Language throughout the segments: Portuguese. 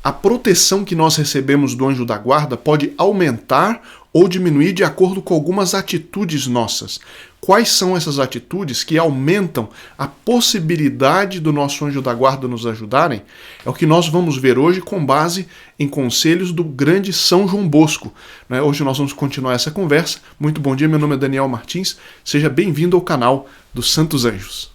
A proteção que nós recebemos do anjo da guarda pode aumentar ou diminuir de acordo com algumas atitudes nossas. Quais são essas atitudes que aumentam a possibilidade do nosso anjo da guarda nos ajudarem? É o que nós vamos ver hoje com base em conselhos do grande São João Bosco. Hoje nós vamos continuar essa conversa. Muito bom dia, meu nome é Daniel Martins. Seja bem-vindo ao canal dos Santos Anjos.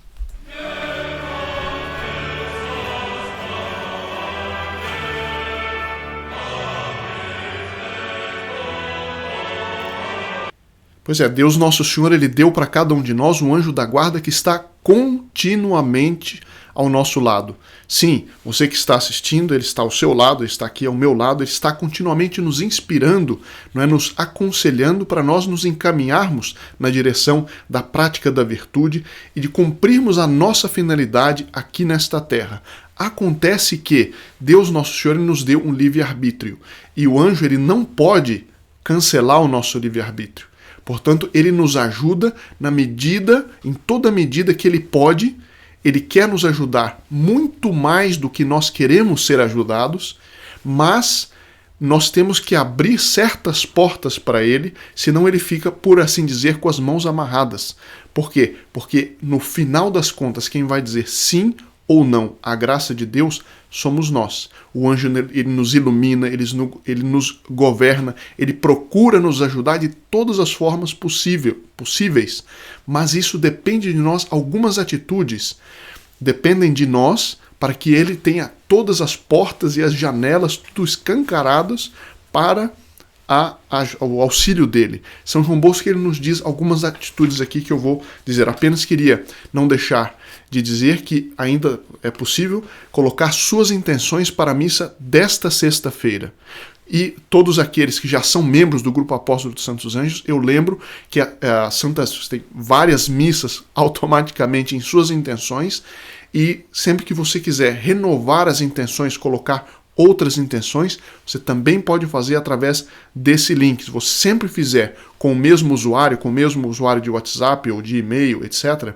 Pois é, Deus Nosso Senhor, Ele deu para cada um de nós um anjo da guarda que está continuamente ao nosso lado. Sim, você que está assistindo, ele está ao seu lado, ele está aqui ao meu lado, ele está continuamente nos inspirando, nos aconselhando para nós nos encaminharmos na direção da prática da virtude e de cumprirmos a nossa finalidade aqui nesta terra. Acontece que Deus Nosso Senhor nos deu um livre-arbítrio e o anjo ele não pode cancelar o nosso livre-arbítrio. Portanto, ele nos ajuda em toda medida que ele pode. Ele quer nos ajudar muito mais do que nós queremos ser ajudados, mas nós temos que abrir certas portas para ele, senão ele fica, por assim dizer, com as mãos amarradas. Por quê? Porque no final das contas, quem vai dizer sim ou não à graça de Deus somos nós. O anjo ele nos ilumina, ele nos governa, ele procura nos ajudar de todas as formas possíveis, mas isso depende de nós, algumas atitudes dependem de nós para que ele tenha todas as portas e as janelas tudo escancaradas para o auxílio dele. São João Bosco ele nos diz algumas atitudes aqui que eu vou dizer. Apenas queria não deixar de dizer que ainda é possível colocar suas intenções para a missa desta sexta-feira. E todos aqueles que já são membros do Grupo Apóstolo dos Santos Anjos, eu lembro que a Santa tem várias missas automaticamente em suas intenções e sempre que você quiser renovar as intenções, colocar outras intenções, você também pode fazer através desse link. Se você sempre fizer com o mesmo usuário de WhatsApp ou de e-mail, etc.,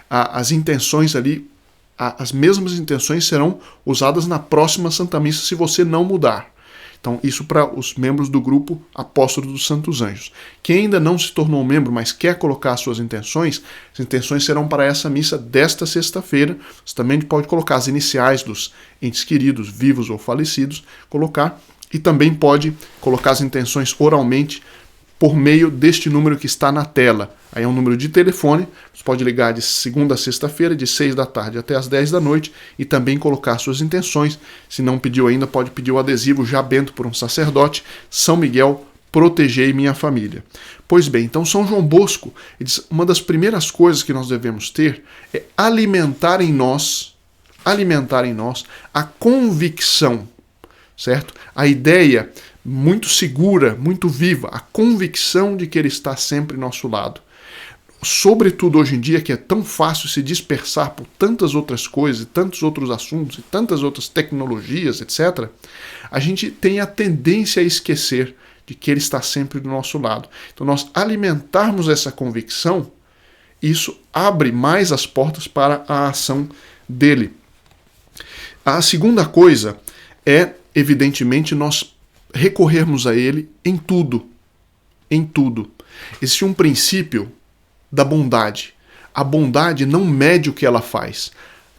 as intenções ali, as mesmas intenções serão usadas na próxima Santa Missa se você não mudar. Então, isso para os membros do grupo Apóstolo dos Santos Anjos. Quem ainda não se tornou membro, mas quer colocar suas intenções, as intenções serão para essa missa desta sexta-feira. Você também pode colocar as iniciais dos entes queridos, vivos ou falecidos, colocar. E também pode colocar as intenções oralmente por meio deste número que está na tela. Aí é um número de telefone, você pode ligar de segunda a sexta-feira, de 6 da tarde até as 10 da noite, e também colocar suas intenções. Se não pediu ainda, pode pedir o adesivo já bento por um sacerdote, São Miguel, protegei minha família. Pois bem, então São João Bosco, ele diz, uma das primeiras coisas que nós devemos ter é alimentar em nós a convicção, certo? A ideia muito segura, muito viva, a convicção de que ele está sempre ao nosso lado. Sobretudo hoje em dia, que é tão fácil se dispersar por tantas outras coisas, e tantos outros assuntos, e tantas outras tecnologias, etc., a gente tem a tendência a esquecer de que ele está sempre do nosso lado. Então, nós alimentarmos essa convicção, isso abre mais as portas para a ação dele. A segunda coisa é, evidentemente, nós recorrermos a ele em tudo. Em tudo. Existe um princípio da bondade. A bondade não mede o que ela faz.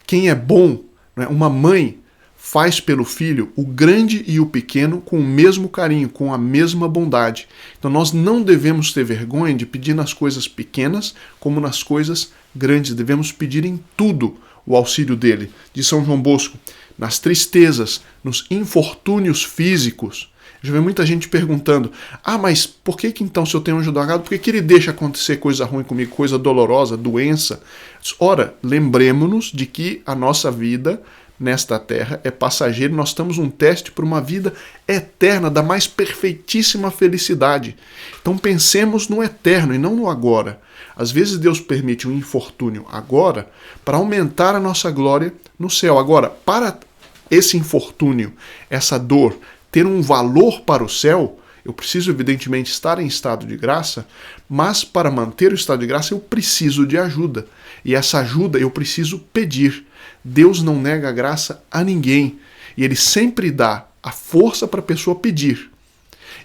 Quem é bom, uma mãe faz pelo filho o grande e o pequeno com o mesmo carinho, com a mesma bondade. Então nós não devemos ter vergonha de pedir nas coisas pequenas como nas coisas grandes. Devemos pedir em tudo o auxílio dele. De São João Bosco, nas tristezas, nos infortúnios físicos. Já vi muita gente perguntando, mas por que então, se eu tenho um anjo da guarda, por que ele deixa acontecer coisa ruim comigo, coisa dolorosa, doença? Ora, lembremos-nos de que a nossa vida nesta terra é passageira, nós estamos um teste para uma vida eterna, da mais perfeitíssima felicidade. Então pensemos no eterno e não no agora. Às vezes Deus permite um infortúnio agora para aumentar a nossa glória no céu. Agora, para esse infortúnio, essa dor, ter um valor para o céu, eu preciso evidentemente estar em estado de graça, mas para manter o estado de graça eu preciso de ajuda. E essa ajuda eu preciso pedir. Deus não nega a graça a ninguém. E Ele sempre dá a força para a pessoa pedir.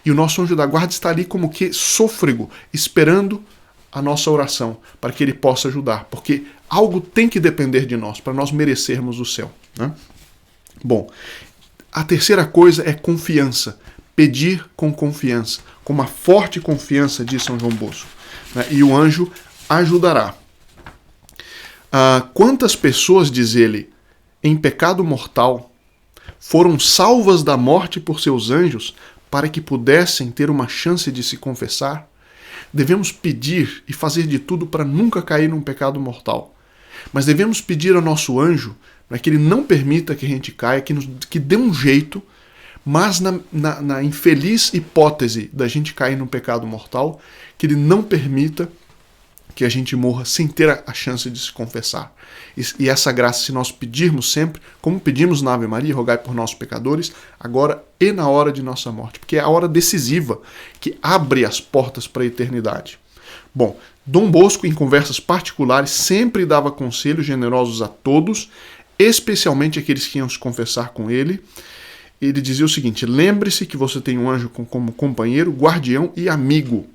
E o nosso anjo da guarda está ali como que sôfrego, esperando a nossa oração, para que ele possa ajudar. Porque algo tem que depender de nós, para nós merecermos o céu, né? Bom, a terceira coisa é confiança. Pedir com confiança, com uma forte confiança, diz São João Bosco, né? E o anjo ajudará. Quantas pessoas, diz ele, em pecado mortal, foram salvas da morte por seus anjos para que pudessem ter uma chance de se confessar? Devemos pedir e fazer de tudo para nunca cair num pecado mortal. Mas devemos pedir ao nosso anjo para que ele não permita que a gente caia, que dê um jeito, mas na infeliz hipótese da gente cair num pecado mortal, que ele não permita que a gente morra sem ter a chance de se confessar. E essa graça, se nós pedirmos sempre, como pedimos na Ave Maria, rogai por nós pecadores, agora e na hora de nossa morte, porque é a hora decisiva que abre as portas para a eternidade. Bom, Dom Bosco, em conversas particulares, sempre dava conselhos generosos a todos, especialmente aqueles que iam se confessar com ele. Ele dizia o seguinte: lembre-se que você tem um anjo como companheiro, guardião e amigo.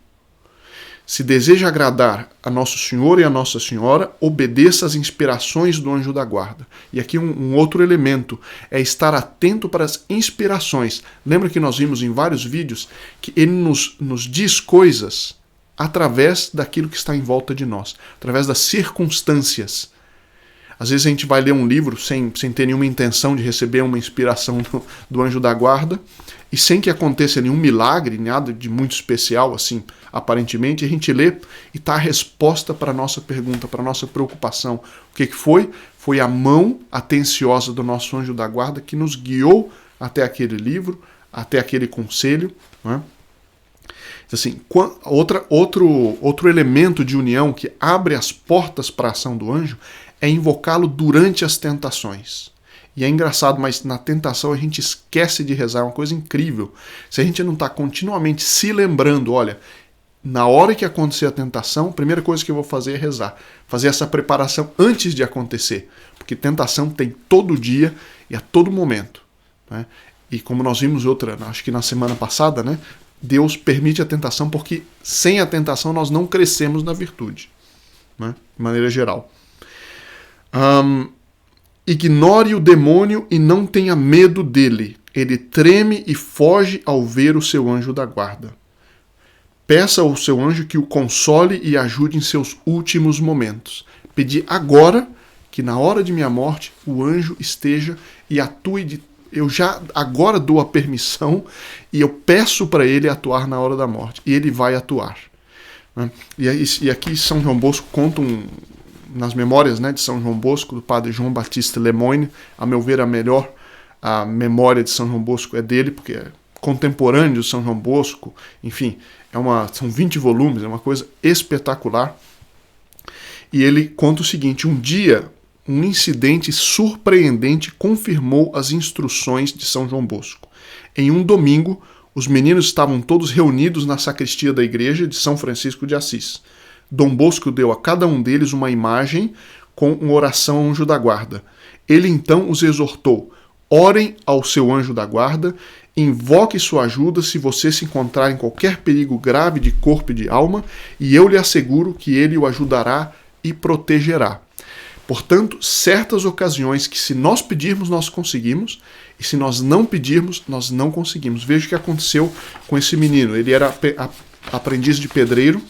Se deseja agradar a Nosso Senhor e a Nossa Senhora, obedeça às inspirações do anjo da guarda. E aqui um outro elemento é estar atento para as inspirações. Lembra que nós vimos em vários vídeos que ele nos diz coisas através daquilo que está em volta de nós, através das circunstâncias. Às vezes a gente vai ler um livro sem ter nenhuma intenção de receber uma inspiração do anjo da guarda, e sem que aconteça nenhum milagre, nada de muito especial, assim, aparentemente, a gente lê e está a resposta para a nossa pergunta, para a nossa preocupação. O que foi? Foi a mão atenciosa do nosso anjo da guarda que nos guiou até aquele livro, até aquele conselho, né? Assim, outro elemento de união que abre as portas para a ação do anjo é invocá-lo durante as tentações. E é engraçado, mas na tentação a gente esquece de rezar, é uma coisa incrível. Se a gente não está continuamente se lembrando, olha, na hora que acontecer a tentação, a primeira coisa que eu vou fazer é rezar. Fazer essa preparação antes de acontecer. Porque tentação tem todo dia e a todo momento, né? E como nós vimos acho que na semana passada, né? Deus permite a tentação porque sem a tentação nós não crescemos na virtude, né? De maneira geral. Ignore o demônio e não tenha medo dele. Ele treme e foge ao ver o seu anjo da guarda. Peça ao seu anjo que o console e ajude em seus últimos momentos. Pedi agora que na hora de minha morte o anjo esteja e atue eu já agora dou a permissão e eu peço para ele atuar na hora da morte. E ele vai atuar, né? E aqui São João Bosco conta nas memórias, né, de São João Bosco, do padre João Batista Lemoyne. A meu ver, a memória de São João Bosco é dele, porque é contemporâneo de São João Bosco. Enfim, são 20 volumes, é uma coisa espetacular. E ele conta o seguinte: um dia, um incidente surpreendente confirmou as instruções de São João Bosco. Em um domingo, os meninos estavam todos reunidos na sacristia da igreja de São Francisco de Assis. Dom Bosco deu a cada um deles uma imagem com uma oração ao anjo da guarda. Ele então os exortou: orem ao seu anjo da guarda, invoque sua ajuda se você se encontrar em qualquer perigo grave de corpo e de alma, e eu lhe asseguro que ele o ajudará e protegerá. Portanto, certas ocasiões que se nós pedirmos, nós conseguimos, e se nós não pedirmos, nós não conseguimos. Veja o que aconteceu com esse menino. Ele era aprendiz de pedreiro,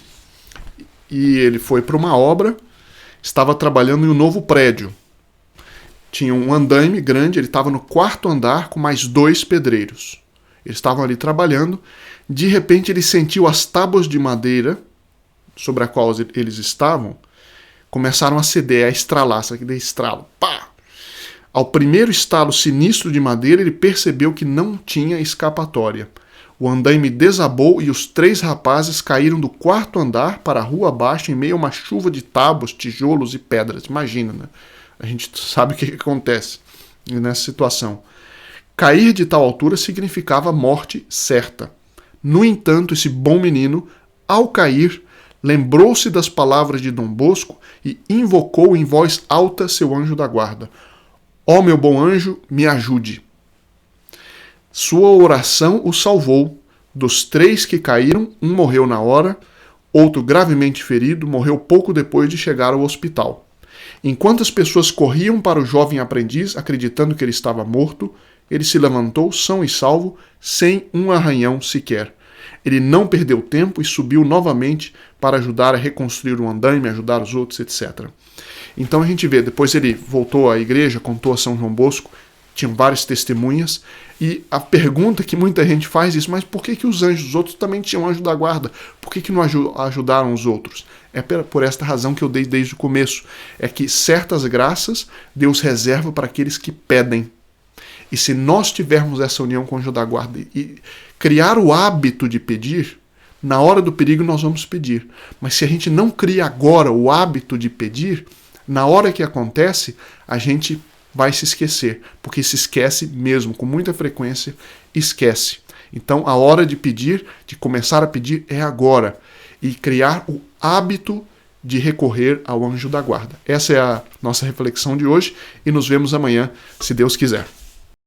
e ele foi para uma obra, estava trabalhando em um novo prédio. Tinha um andaime grande, ele estava no 4º andar com mais 2 pedreiros. Eles estavam ali trabalhando, de repente ele sentiu as tábuas de madeira sobre a qual eles estavam, começaram a ceder, a estralar, sabe aquele estralo? Pá! Ao primeiro estalo sinistro de madeira, ele percebeu que não tinha escapatória. O andaime desabou e os 3 rapazes caíram do 4º andar para a rua abaixo em meio a uma chuva de tábuas, tijolos e pedras. Imagina, né? A gente sabe o que acontece nessa situação. Cair de tal altura significava morte certa. No entanto, esse bom menino, ao cair, lembrou-se das palavras de Dom Bosco e invocou em voz alta seu anjo da guarda. Ó meu bom anjo, me ajude. Sua oração o salvou. Dos 3 que caíram, um morreu na hora, outro gravemente ferido morreu pouco depois de chegar ao hospital. Enquanto as pessoas corriam para o jovem aprendiz, acreditando que ele estava morto, ele se levantou são e salvo, sem um arranhão sequer. Ele não perdeu tempo e subiu novamente para ajudar a reconstruir o andaime, ajudar os outros, etc. Então a gente vê, depois ele voltou à igreja, contou a São João Bosco, tinham várias testemunhas, e a pergunta que muita gente faz é, mas por que os anjos, os outros também tinham anjo da guarda? Por que não ajudaram os outros? É por esta razão que eu dei desde o começo. É que certas graças Deus reserva para aqueles que pedem. E se nós tivermos essa união com o anjo da guarda e criar o hábito de pedir, na hora do perigo nós vamos pedir. Mas se a gente não cria agora o hábito de pedir, na hora que acontece, a gente vai se esquecer, porque se esquece mesmo, com muita frequência, esquece. Então a hora de pedir, de começar a pedir, é agora. E criar o hábito de recorrer ao anjo da guarda. Essa é a nossa reflexão de hoje e nos vemos amanhã, se Deus quiser.